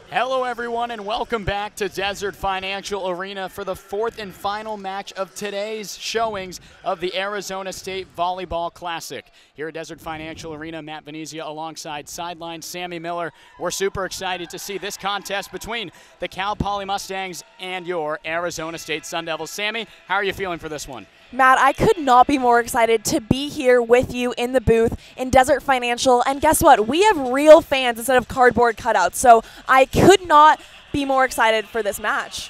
Hello everyone and welcome back to Desert Financial Arena for the fourth and final match of today's showings of the Arizona State Volleyball Classic. Here at Desert Financial Arena, Matt Venezia alongside sideline Sammy Miller. We're super excited to see this contest between the Cal Poly Mustangs and your Arizona State Sun Devils. Sammy, how are you feeling for this one? Matt, I could not be more excited to be here with you in the booth in Desert Financial. And guess what? We have real fans instead of cardboard cutouts. So I could not be more excited for this match.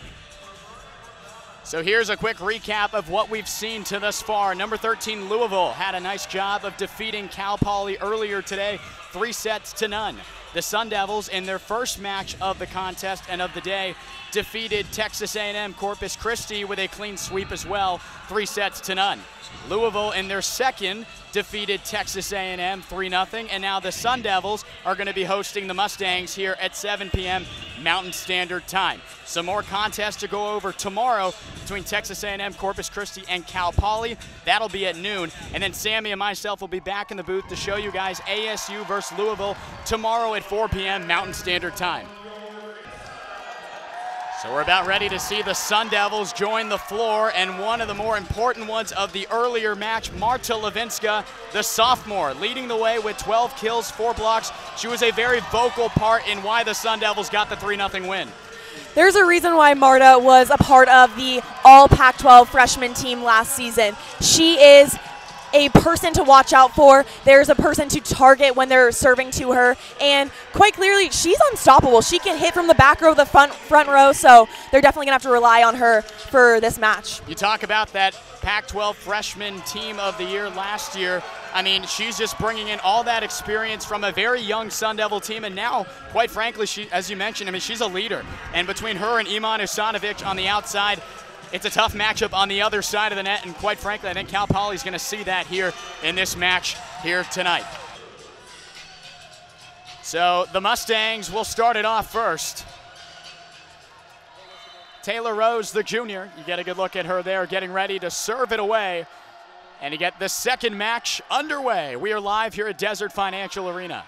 So here's a quick recap of what we've seen to thus far. Number 13, Louisville, had a nice job of defeating Cal Poly earlier today, 3-0. The Sun Devils, in their first match of the contest and of the day, defeated Texas A&M Corpus Christi with a clean sweep as well, 3-0. Louisville, in their second, defeated Texas A&M 3-0, and now the Sun Devils are going to be hosting the Mustangs here at 7 p.m. Mountain Standard Time. Some more contests to go over tomorrow between Texas A&M, Corpus Christi, and Cal Poly. That'll be at noon, and then Sammy and myself will be back in the booth to show you guys ASU versus Louisville tomorrow at 4 p.m. Mountain Standard Time. So we're about ready to see the Sun Devils join the floor, and one of the more important ones of the earlier match, Marta Levinska, the sophomore, leading the way with 12 kills, 4 blocks. She was a very vocal part in why the Sun Devils got the 3-0 win. There's a reason why Marta was a part of the all Pac-12 freshman team last season. She is a person to watch out for. There's a person to target when they're serving to her, and quite clearly she's unstoppable. She can hit from the back row, the front row, so they're definitely gonna have to rely on her for this match. You talk about that Pac-12 freshman team of the year last year. I mean, she's just bringing in all that experience from a very young Sun Devil team, and now, quite frankly, she, as you mentioned, I mean, she's a leader. And between her and Iman Usanovic on the outside, it's a tough matchup on the other side of the net, and quite frankly, I think Cal Poly is going to see that here in this match here tonight. So the Mustangs will start it off first. Taylor Rose, the junior, you get a good look at her there, getting ready to serve it away and to get the second match underway. We are live here at Desert Financial Arena.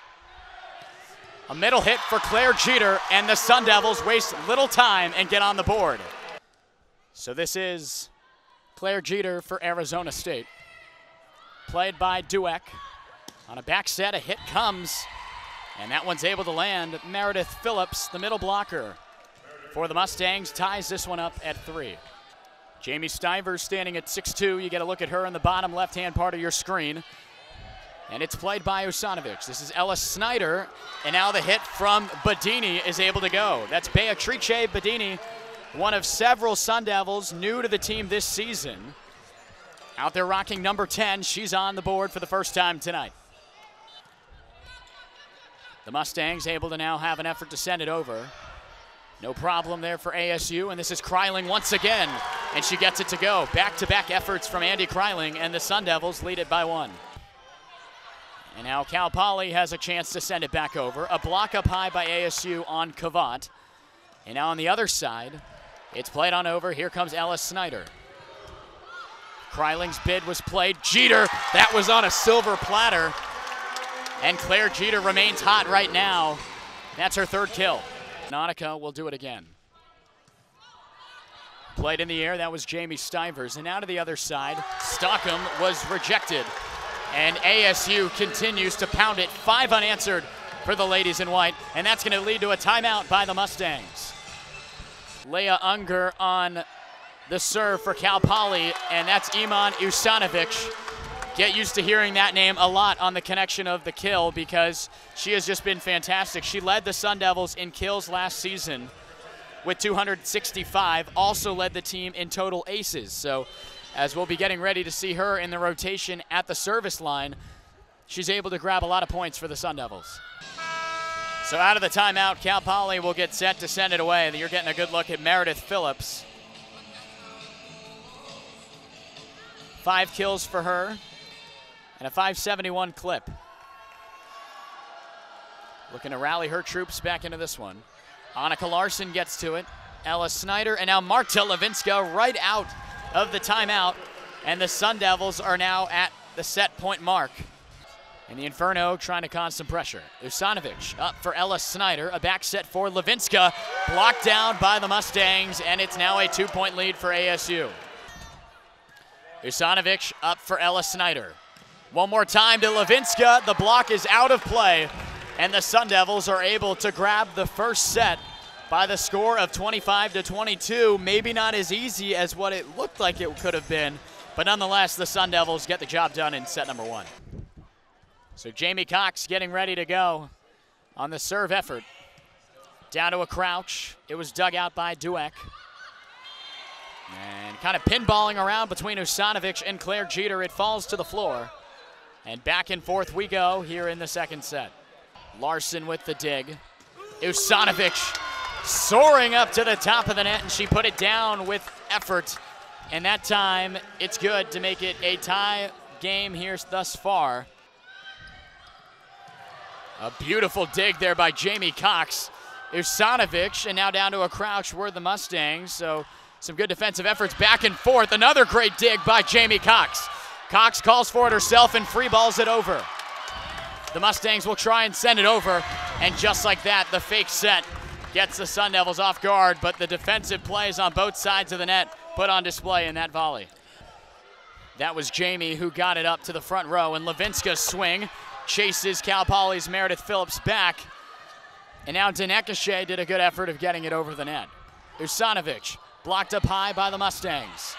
A middle hit for Claire Jeter, and the Sun Devils waste little time and get on the board. So this is Claire Jeter for Arizona State. Played by Dueck. On a back set, a hit comes, and that one's able to land. Meredith Phillips, the middle blocker for the Mustangs, ties this one up at 3. Jamie Stivers standing at 6'2". You get a look at her in the bottom left-hand part of your screen. And it's played by Usanovic. This is Ella Snyder, and now the hit from Badini is able to go. That's Beatrice Badini, one of several Sun Devils new to the team this season. Out there rocking number 10. She's on the board for the first time tonight. The Mustangs able to now have an effort to send it over. No problem there for ASU, and this is Kryling once again, and she gets it to go. Back-to-back efforts from Andy Kryling, and the Sun Devils lead it by 1. And now Cal Poly has a chance to send it back over. A block up high by ASU on Kavat. And now on the other side, it's played on over. Here comes Ella Snyder. Kryling's bid was played. Jeter, that was on a silver platter. And Claire Jeter remains hot right now. That's her third kill. Nautica will do it again. Played in the air, that was Jamie Stivers. And now to the other side, Stockham was rejected. And ASU continues to pound it. 5 unanswered for the ladies in white. And that's going to lead to a timeout by the Mustangs. Leah Unger on the serve for Cal Poly, and that's Iman Usanovic. Get used to hearing that name a lot on the connection of the kill because she has just been fantastic. She led the Sun Devils in kills last season with 265, also led the team in total aces. So as we'll be getting ready to see her in the rotation at the service line, she's able to grab a lot of points for the Sun Devils. So out of the timeout, Cal Poly will get set to send it away. You're getting a good look at Meredith Phillips. 5 kills for her and a 571 clip. Looking to rally her troops back into this one. Annika Larson gets to it. Ella Snyder, and now Marta Levinska right out of the timeout. And the Sun Devils are now at the set point mark. And the Inferno trying to cause some pressure. Usanovic up for Ella Snyder. A back set for Levinska. Blocked down by the Mustangs, and it's now a 2-point lead for ASU. Usanovic up for Ella Snyder. One more time to Levinska. The block is out of play, and the Sun Devils are able to grab the first set by the score of 25-22. Maybe not as easy as what it looked like it could have been, but nonetheless, the Sun Devils get the job done in set number 1. So Jamie Cox getting ready to go on the serve effort. Down to a crouch. It was dug out by Dueck. And kind of pinballing around between Usanovic and Claire Jeter. It falls to the floor. And back and forth we go here in the second set. Larson with the dig. Usanovic soaring up to the top of the net, and she put it down with effort. And that time, it's good to make it a tie game here thus far. A beautiful dig there by Jamie Cox. Usanovic, and now down to a crouch were the Mustangs. So some good defensive efforts back and forth. Another great dig by Jamie Cox. Cox calls for it herself and free balls it over. The Mustangs will try and send it over, and just like that, the fake set gets the Sun Devils off guard, but the defensive plays on both sides of the net put on display in that volley. That was Jamie who got it up to the front row, and Levinska's swing chases Cal Poly's Meredith Phillips back. And now Denekashe did a good effort of getting it over the net. Usanovic blocked up high by the Mustangs.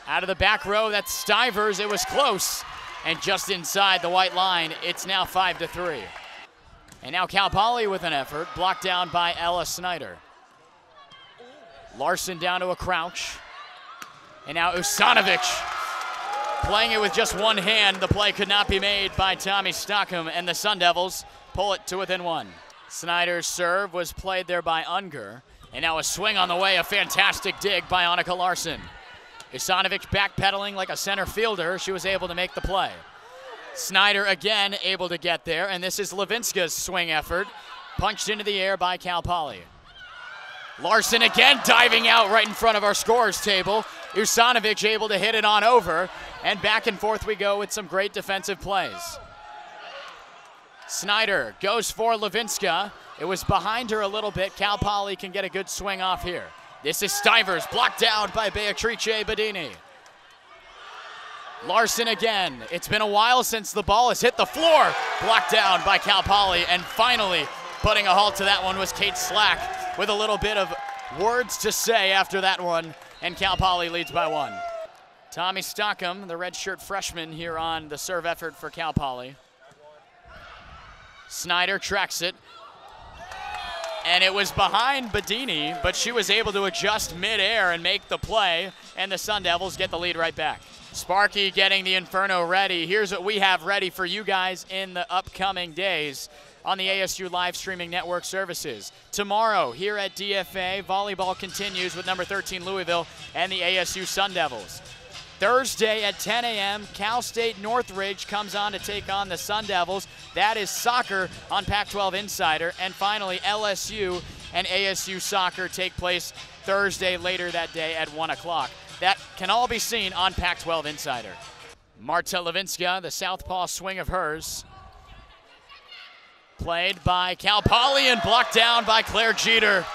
Out of the back row, that's Stivers. It was close, and just inside the white line, it's now 5-3. And now Cal Poly with an effort, blocked down by Ella Snyder. Larson down to a crouch. And now Usanovic playing it with just one hand. The play could not be made by Tommy Stockham, and the Sun Devils pull it to within 1. Snyder's serve was played there by Unger. And now a swing on the way, a fantastic dig by Annika Larson. Usanovic backpedaling like a center fielder. She was able to make the play. Snyder again able to get there, and this is Levinska's swing effort. Punched into the air by Cal Poly. Larson again diving out right in front of our scorers table. Usanovic able to hit it on over, and back and forth we go with some great defensive plays. Snyder goes for Levinska. It was behind her a little bit. Cal Poly can get a good swing off here. This is Stivers, blocked out by Beatrice Bedini. Larson again. It's been a while since the ball has hit the floor. Blocked down by Cal Poly, and finally putting a halt to that one was Kate Slack with a little bit of words to say after that one, and Cal Poly leads by 1. Tommy Stockham, the redshirt freshman here on the serve effort for Cal Poly. Snyder tracks it, and it was behind Bedini, but she was able to adjust midair and make the play, and the Sun Devils get the lead right back. Sparky getting the Inferno ready. Here's what we have ready for you guys in the upcoming days on the ASU live streaming network services. Tomorrow here at DFA, volleyball continues with number 13 Louisville and the ASU Sun Devils. Thursday at 10 a.m., Cal State Northridge comes on to take on the Sun Devils. That is soccer on Pac-12 Insider. And finally, LSU and ASU soccer take place Thursday later that day at 1 o'clock. That can all be seen on Pac-12 Insider. Marta Levinska, the southpaw swing of hers. Played by Cal Poly and blocked down by Claire Jeter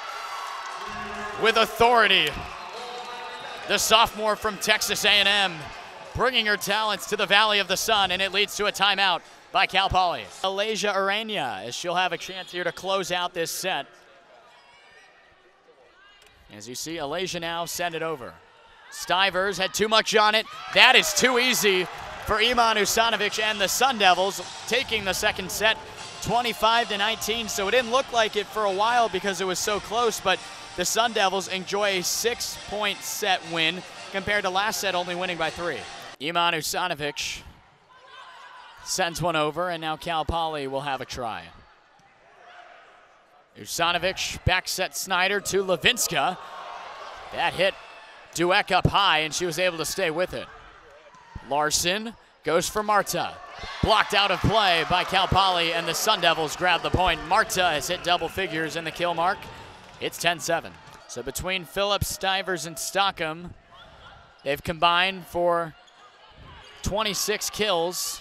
with authority. The sophomore from Texas A&M bringing her talents to the Valley of the Sun, and it leads to a timeout by Cal Poly. Alasia Arena, as she'll have a chance here to close out this set. As you see, Alasia now send it over. Stivers had too much on it. That is too easy for Iman Usanovic and the Sun Devils, taking the second set 25-19. So it didn't look like it for a while because it was so close, but the Sun Devils enjoy a 6-point set win compared to last set only winning by 3. Iman Usanovic sends one over, and now Cal Poly will have a try. Usanovic back set Snyder to Levinska. That hit Dueck up high, and she was able to stay with it. Larson goes for Marta. Blocked out of play by Cal Poly, and the Sun Devils grab the point. Marta has hit double figures in the kill mark. It's 10-7. So between Phillips, Stivers, and Stockham, they've combined for 26 kills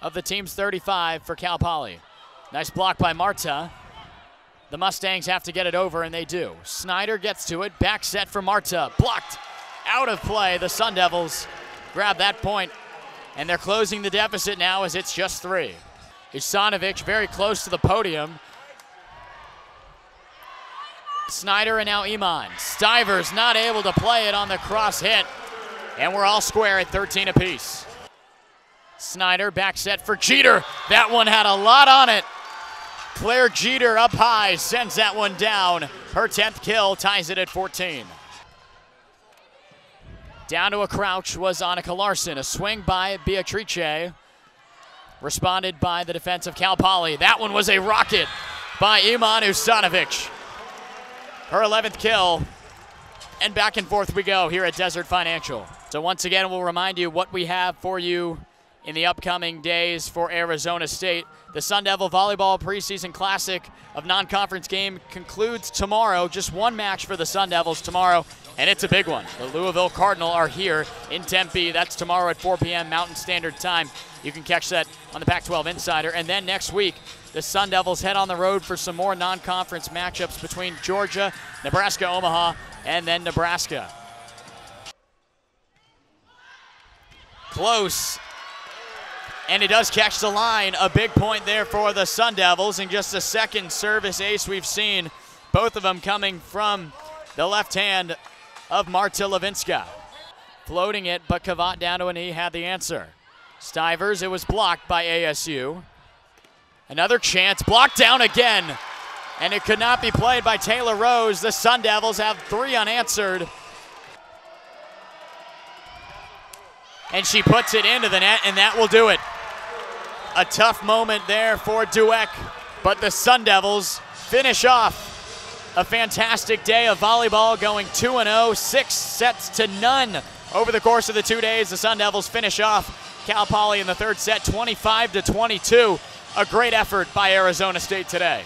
of the team's 35 for Cal Poly. Nice block by Marta. The Mustangs have to get it over, and they do. Snyder gets to it. Back set for Marta. Blocked. Out of play. The Sun Devils grab that point, and they're closing the deficit now as it's just 3. Usanovic very close to the podium. Snyder and now Iman. Stivers not able to play it on the cross hit, and we're all square at 13 apiece. Snyder back set for Jeter. That one had a lot on it. Claire Jeter up high sends that one down. Her 10th kill ties it at 14. Down to a crouch was Annika Larson. A swing by Beatrice. Responded by the defense of Cal Poly. That one was a rocket by Iman Usanovic. Her 11th kill. And back and forth we go here at Desert Financial. So once again, we'll remind you what we have for you in the upcoming days for Arizona State. The Sun Devil Volleyball Preseason Classic of non-conference game concludes tomorrow. Just one match for the Sun Devils tomorrow, and it's a big one. The Louisville Cardinal are here in Tempe. That's tomorrow at 4 p.m. Mountain Standard Time. You can catch that on the Pac-12 Insider. And then next week, the Sun Devils head on the road for some more non-conference matchups between Georgia, Nebraska, Omaha, and then Nebraska. Close. And it does catch the line. A big point there for the Sun Devils, and just the second service ace we've seen. Both of them coming from the left hand of Marta Levinska. Floating it, but Kavat down to a knee had the answer. Stivers, it was blocked by ASU. Another chance, blocked down again. And it could not be played by Taylor Rose. The Sun Devils have 3 unanswered. And she puts it into the net, and that will do it. A tough moment there for Dweck, but the Sun Devils finish off a fantastic day of volleyball, going 2-0, 6 sets to none over the course of the 2 days. The Sun Devils finish off Cal Poly in the third set, 25-22. A great effort by Arizona State today.